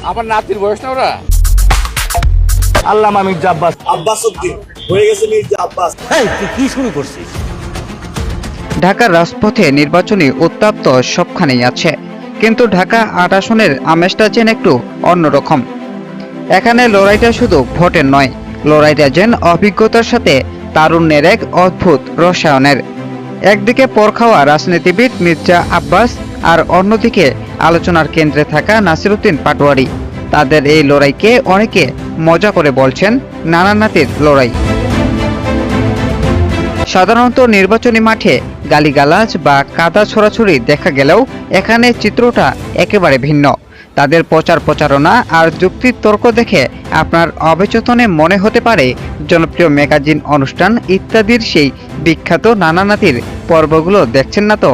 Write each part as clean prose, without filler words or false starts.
আমার নাতির বয়স না ওরা। আল্লামা মির্জা আব্বাস উদ্দিন হয়ে গেছে মির্জা আব্বাস। তুই কি শুরু করছিস? ঢাকার রাজপথে নির্বাচনী উত্তাপ্ত সবখানেই আছে, কিন্তু ঢাকা ৮ আসনের আমেজটা যেন একটু অন্যরকম। এখানে লড়াইটা শুধু ভোটের নয়, লড়াইটা যেন অভিজ্ঞতার সাথে তারুণ্যের এক অদ্ভুত রসায়নের। একদিকে পরখাওয়া রাজনীতিবিদ মির্জা আব্বাস, আর অন্যদিকে আলোচনার কেন্দ্রে থাকা নাসিরউদ্দিন পাটোয়ারি। তাদের এই লড়াইকে অনেকে মজা করে বলছেন নানা নাতির লড়াই। সাধারণত নির্বাচনী মাঠে গালিগালাজ বা কাদা ছোড়াছুড়ি দেখা গেলেও এখানে চিত্রটা একেবারে ভিন্ন। তাদের প্রচারণা আর যুক্তির তর্ক দেখে আপনার অবচেতনে মনে হতে পারে জনপ্রিয় ম্যাগাজিন, অনুষ্ঠান ইত্যাদির সেই বিখ্যাত নানা নাতির পর্বগুলো দেখছেন না তো।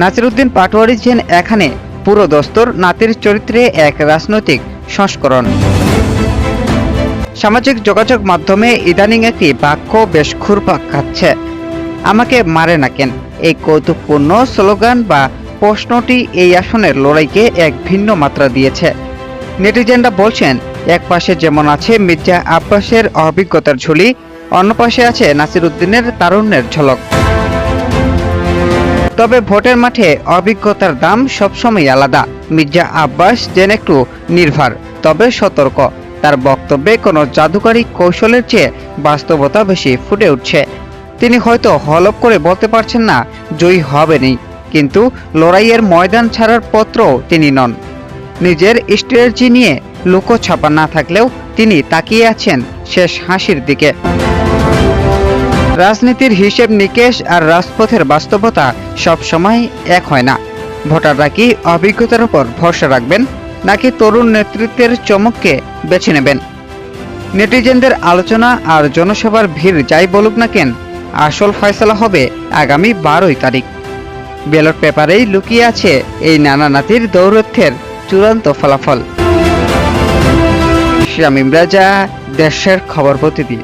নাসিরউদ্দিন পাটোয়ারি যেন এখানে পুরো দস্তর নাতির চরিত্রে এক রাজনৈতিক সংস্করণ। সামাজিক যোগাযোগ মাধ্যমে ইদানিং একটি বাক্য বেশ ঘুরপাক খাচ্ছে, আমাকে মারে না কেন। এই কৌতুকপূর্ণ স্লোগান বা প্রশ্নটি এই আসনের লড়াইকে এক ভিন্ন মাত্রা দিয়েছে। নেটিজেনরা বলছেন, এক পাশে যেমন আছে মির্জা আব্বাসের অভিজ্ঞতার ঝুলি, অন্য পাশে আছে নাসিরউদ্দিনের তারুণ্যের ঝলক। তবে ভোটের মাঠে অভিজ্ঞতার দাম সবসময় আলাদা। মির্জা আব্বাস যেন একটু নির্ভর, তবে সতর্ক। তার বক্তব্যে কোনো জাদুকরী কৌশলের চেয়ে বাস্তবতা বেশি ফুটে উঠছে। তিনি হয়তো হলফ করে বলতে পারছেন না জয়ী হবেনই, কিন্তু লড়াইয়ের ময়দান ছাড়ার পত্রও তিনি নন। নিজের স্ট্র্যাটেজি নিয়ে লুকোছাপা না থাকলেও তিনি তাকিয়ে আছেন শেষ হাসির দিকে। রাজনীতির হিসেব নিকেশ আর রাজপথের বাস্তবতা সবসময় এক হয় না। ভোটাররা কি অভিজ্ঞতার উপর ভরসা রাখবেন, নাকি তরুণ নেতৃত্বের চমককে বেছে নেবেন? নেটিজেনদের আলোচনা আর জনসভার ভিড় যাই বলুক না কেন, আসল ফয়সালা হবে আগামী 12 তারিখ। ব্যালট পেপারেই লুকিয়ে আছে এই নানা নাতির দৌরত্বের চূড়ান্ত ফলাফল। শামীম রাজা, দেশের খবর প্রতিদিন।